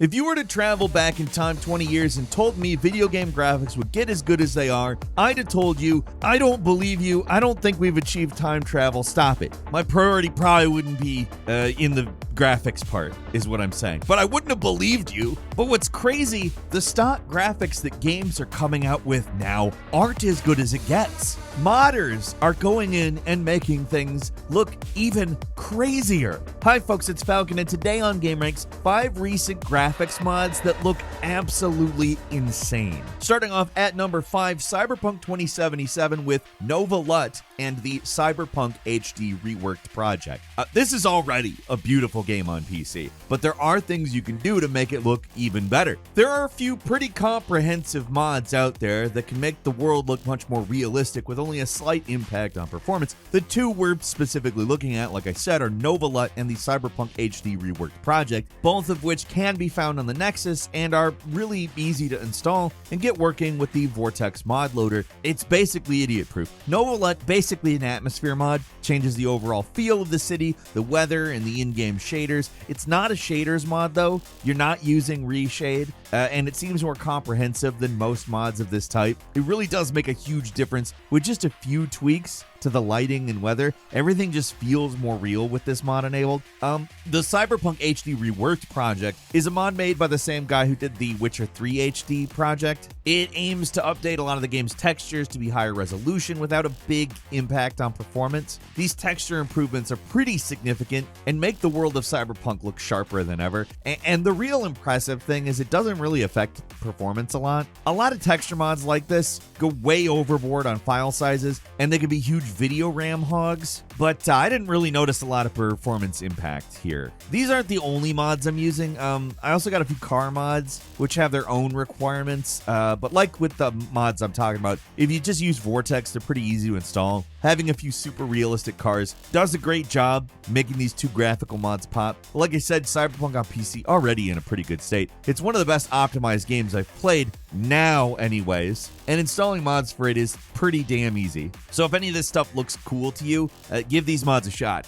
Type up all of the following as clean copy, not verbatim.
If you were to travel back in time 20 years and told me video game graphics would get as good as they are, I'd have told you, I don't believe you, I don't think we've achieved time travel, stop it. My priority probably wouldn't be in the graphics part, is what I'm saying. But I wouldn't have believed you. But what's crazy, the stock graphics that games are coming out with now aren't as good as it gets. Modders are going in and making things look even crazier. Hi folks, it's Falcon, and today on gameranx, 5 recent graphics mods that look absolutely insane. Starting off at number 5, Cyberpunk 2077 with Nova LUT and the Cyberpunk HD Reworked project. This is already a beautiful game on PC, but there are things you can do to make it look even better. There are a few pretty comprehensive mods out there that can make the world look much more realistic with only a slight impact on performance. The two we're specifically looking at, like I said, are Nova LUT and the Cyberpunk HD Reworked project, both of which can be found on the Nexus and are really easy to install and get working with the Vortex mod loader. It's basically idiot-proof. Nova LUT, basically an atmosphere mod, changes the overall feel of the city, the weather, and the in-game shaders. It's not a shaders mod though. You're not using reshade, and it seems more comprehensive than most mods of this type. It really does make a huge difference with just a few tweaks to the lighting and weather. Everything just feels more real with this mod enabled. The Cyberpunk HD Reworked project is a mod made by the same guy who did the Witcher 3 HD project. It aims to update a lot of the game's textures to be higher resolution without a big impact on performance. These texture improvements are pretty significant and make the world of Cyberpunk look sharper than ever. And the real impressive thing is it doesn't really affect performance a lot. A lot of texture mods like this go way overboard on file sizes, and they can be huge video RAM hogs, but I didn't really notice a lot of performance impact here. These aren't the only mods I'm using. I also got a few car mods, which have their own requirements, but like with the mods I'm talking about, if you just use Vortex, they're pretty easy to install. Having a few super realistic cars does a great job making these two graphical mods pop. Like I said, Cyberpunk on PC already in a pretty good state. It's one of the best optimized games I've played now anyways, and installing mods for it is pretty damn easy. So if any of this stuff looks cool to you, give these mods a shot.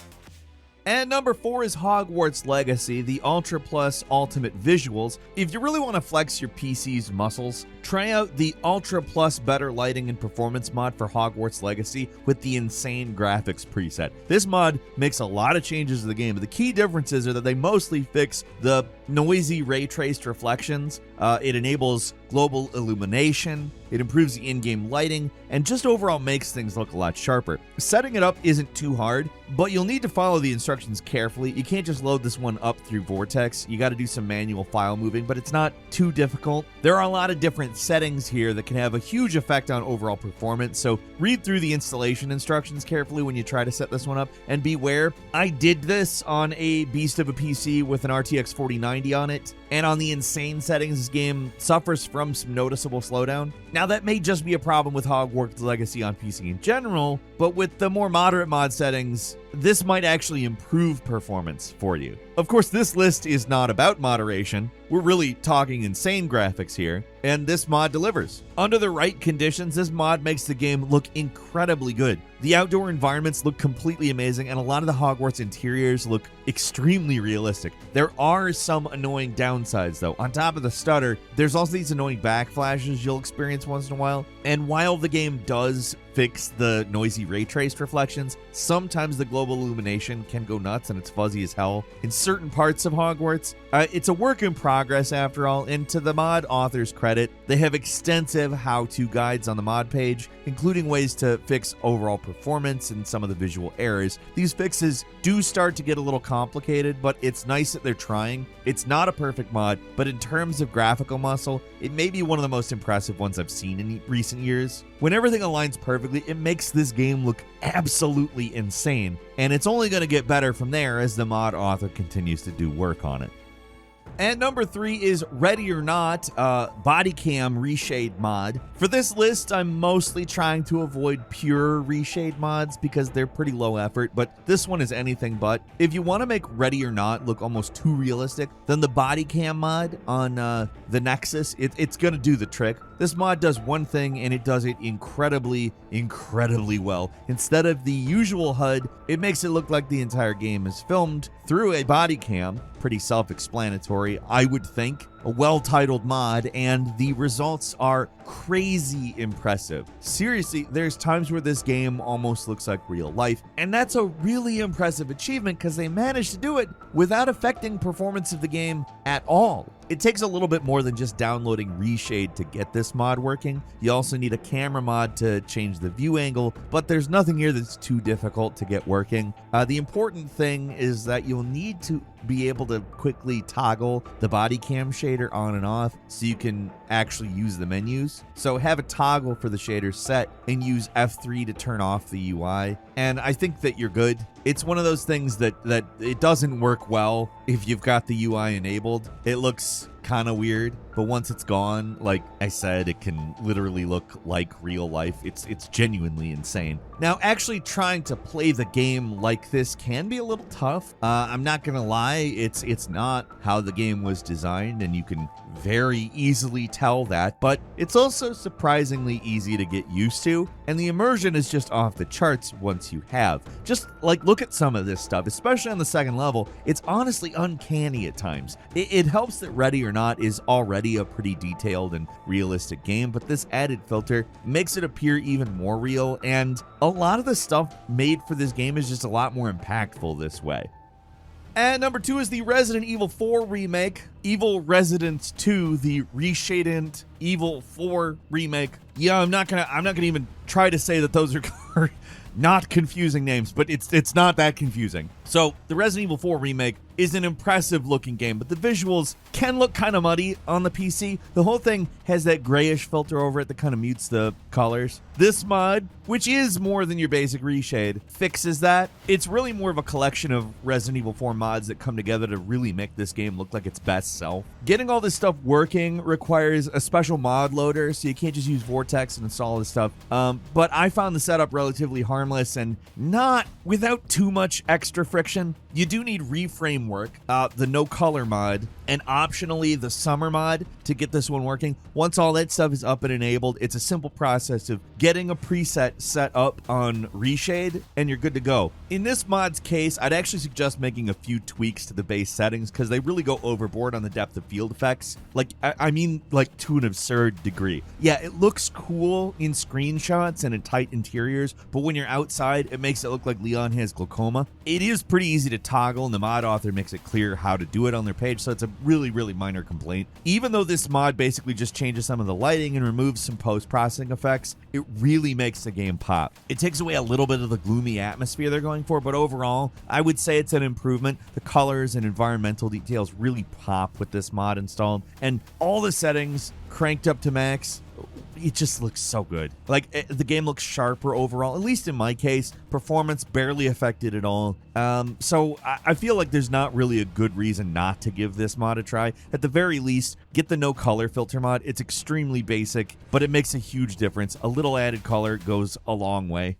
And number 4 is Hogwarts Legacy, the Ultra Plus Ultimate Visuals. If you really want to flex your PC's muscles, try out the Ultra Plus Better Lighting and Performance mod for Hogwarts Legacy with the insane graphics preset. This mod makes a lot of changes to the game, but the key differences are that they mostly fix the noisy ray traced reflections. It enables global illumination, it improves the in-game lighting, and just overall makes things look a lot sharper. Setting it up isn't too hard, but you'll need to follow the instructions carefully. You can't just load this one up through Vortex. You got to do some manual file moving, but it's not too difficult. There are a lot of different settings here that can have a huge effect on overall performance, so read through the installation instructions carefully when you try to set this one up, and beware. I did this on a beast of a PC with an RTX 4090 on it, and on the insane settings, this game suffers from some noticeable slowdown. Now, that may just be a problem with Hogwarts Legacy on PC in general, but with the more moderate mod settings, this might actually improve performance for you. Of course, this list is not about moderation. We're really talking insane graphics here, and this mod delivers. Under the right conditions, this mod makes the game look incredibly good. The outdoor environments look completely amazing, and a lot of the Hogwarts interiors look extremely realistic. There are some annoying downsides, though. On top of the stutter, there's also these annoying backflashes you'll experience once in a while, and while the game does fix the noisy ray traced reflections, sometimes the global illumination can go nuts and it's fuzzy as hell in certain parts of Hogwarts. It's a work in progress after all, and to the mod author's credit, they have extensive how-to guides on the mod page, including ways to fix overall performance and some of the visual errors. These fixes do start to get a little complicated, but it's nice that they're trying. It's not a perfect mod, but in terms of graphical muscle, it may be one of the most impressive ones I've seen in recent years. When everything aligns perfectly, it makes this game look absolutely insane, and it's only going to get better from there as the mod author continues to do work on it. And number 3 is Ready or Not, body cam reshade mod. For this list, I'm mostly trying to avoid pure reshade mods because they're pretty low effort, but this one is anything but. If you want to make Ready or Not look almost too realistic, then the body cam mod on the Nexus, it's going to do the trick. This mod does one thing, and it does it incredibly well. Instead of the usual HUD, it makes it look like the entire game is filmed through a body cam, pretty self-explanatory, I would think. A well-titled mod, and the results are crazy impressive. Seriously, there's times where this game almost looks like real life, and that's a really impressive achievement because they managed to do it without affecting performance of the game at all. It takes a little bit more than just downloading Reshade to get this mod working. You also need a camera mod to change the view angle, but there's nothing here that's too difficult to get working. The important thing is that you'll need to be able to quickly toggle the body cam shader on and off so you can actually use the menus. So have a toggle for the shader set and use F3 to turn off the UI. And I think that you're good. It's one of those things that it doesn't work well if you've got the UI enabled. It looks kind of weird, but once it's gone, like I said, it can literally look like real life. It's genuinely insane. Now, actually trying to play the game like this can be a little tough. I'm not gonna lie, it's not how the game was designed, and you can very easily tell that, but it's also surprisingly easy to get used to, and the immersion is just off the charts once you have. Just like look at some of this stuff, especially on the second level. It's honestly uncanny at times. It helps that Ready or Not is already a pretty detailed and realistic game, but this added filter makes it appear even more real, and a lot of the stuff made for this game is just a lot more impactful this way. And number 2 is the Resident Evil 4 remake, Evil Resident 2, the reshaded Evil 4 remake. Yeah, I'm not gonna even try to say that those are not confusing names, but it's not that confusing. So the Resident Evil 4 remake is an impressive looking game, but the visuals can look kind of muddy on the PC. The whole thing has that grayish filter over it that kind of mutes the colors. This mod, which is more than your basic reshade, fixes that. It's really more of a collection of Resident Evil 4 mods that come together to really make this game look like its best self. Getting all this stuff working requires a special mod loader, so you can't just use Vortex and install this stuff. But I found the setup relatively harmless and not without too much extra friction. You do need reframe work, the no color mod, and optionally the summer mod to get this one working. Once all that stuff is up and enabled, it's a simple process of getting a preset set up on Reshade and you're good to go. In this mod's case, I'd actually suggest making a few tweaks to the base settings because they really go overboard on the depth of field effects. Like, I mean, like to an absurd degree. Yeah, it looks cool in screenshots and in tight interiors, but when you're outside, it makes it look like Leon has glaucoma. It is pretty easy to toggle, and the mod author makes it clear how to do it on their page, so it's a really, really minor complaint. Even though this mod basically just changes some of the lighting and removes some post-processing effects, it really makes the game pop. It takes away a little bit of the gloomy atmosphere they're going for, but overall, I would say it's an improvement. The colors and environmental details really pop with this mod installed, and all the settings cranked up to max. It just looks so good. Like, the game looks sharper overall, at least in my case. Performance barely affected at all. So I feel like there's not really a good reason not to give this mod a try. At the very least, get the no color filter mod. It's extremely basic, but it makes a huge difference. A little added color goes a long way.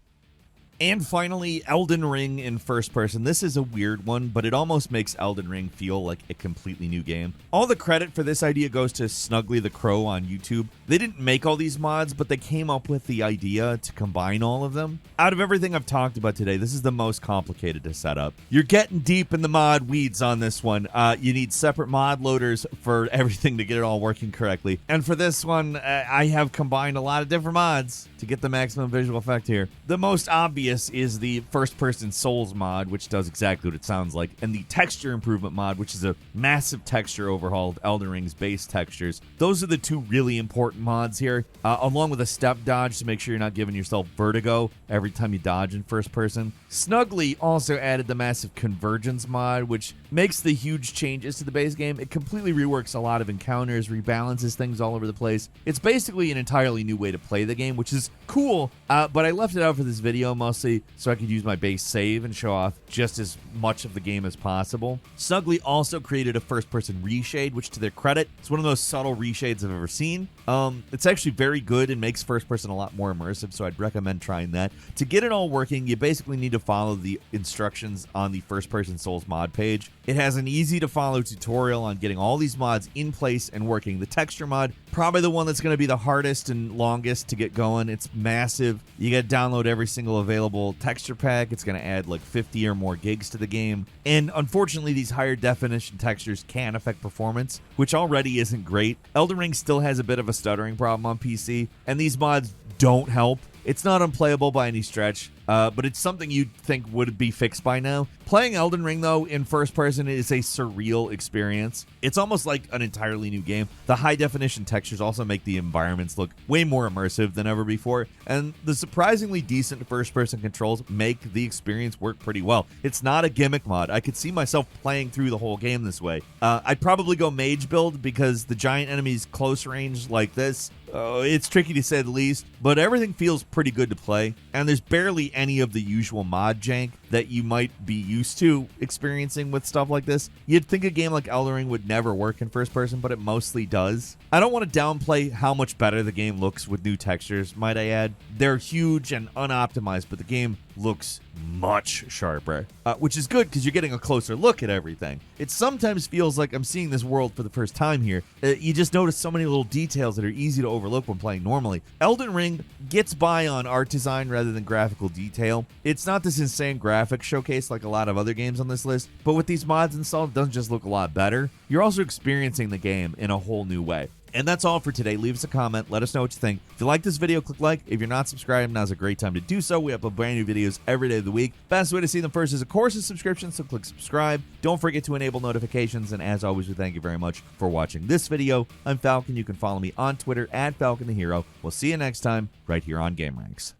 And finally, Elden Ring in first person. This is a weird one, but it almost makes Elden Ring feel like a completely new game. All the credit for this idea goes to Snuggly the Crow on YouTube. They didn't make all these mods, but they came up with the idea to combine all of them. Out of everything I've talked about today, this is the most complicated to set up. You're getting deep in the mod weeds on this one. You need separate mod loaders for everything to get it all working correctly. And for this one, I have combined a lot of different mods to get the maximum visual effect here. The most obvious is the first-person Souls mod, which does exactly what it sounds like, and the texture improvement mod, which is a massive texture overhaul of Elden Ring's base textures. Those are the two really important mods here, along with a step dodge to make sure you're not giving yourself vertigo every time you dodge in first person. Snuggly also added the massive convergence mod, which makes the huge changes to the base game. It completely reworks a lot of encounters, rebalances things all over the place. It's basically an entirely new way to play the game, which is cool, but I left it out for this video mostly so I could use my base save and show off just as much of the game as possible. Snuggly also created a first-person reshade, which to their credit, is one of the most subtle reshades I've ever seen. It's actually very good and makes first person a lot more immersive, so I'd recommend trying that. To get it all working, you basically need to follow the instructions on the First Person Souls mod page. It has an easy to follow tutorial on getting all these mods in place and working. The texture mod, probably the one that's going to be the hardest and longest to get going. It's massive. You got to download every single available texture pack. It's going to add like 50 or more gigs to the game. And unfortunately, these higher definition textures can affect performance, which already isn't great. Elden Ring still has a bit of a stuttering problem on PC, and these mods don't help. It's not unplayable by any stretch, but it's something you'd think would be fixed by now. Playing Elden Ring, though, in first person is a surreal experience. It's almost like an entirely new game. The high-definition textures also make the environments look way more immersive than ever before, and the surprisingly decent first-person controls make the experience work pretty well. It's not a gimmick mod. I could see myself playing through the whole game this way. I'd probably go mage build because the giant enemies close range like this, it's tricky to say the least, but everything feels pretty good to play, and there's barely any of the usual mod jank that you might be used to experiencing with stuff like this. You'd think a game like Elden Ring would never work in first person, but it mostly does. I don't want to downplay how much better the game looks with new textures, might I add. They're huge and unoptimized, but the game looks much sharper, which is good because you're getting a closer look at everything. It sometimes feels like I'm seeing this world for the first time here. You just notice so many little details that are easy to overlook when playing normally. Elden Ring gets by on art design rather than graphical detail. It's not this insane graphic showcase like a lot of other games on this list, but with these mods installed, it doesn't just look a lot better. You're also experiencing the game in a whole new way. And that's all for today. Leave us a comment. Let us know what you think. If you like this video, click like. If you're not subscribed, now's a great time to do so. We upload brand new videos every day of the week. Best way to see them first is, of course, a subscription, so click subscribe. Don't forget to enable notifications. And as always, we thank you very much for watching this video. I'm Falcon. You can follow me on Twitter @FalconTheHero. We'll see you next time right here on gameranx.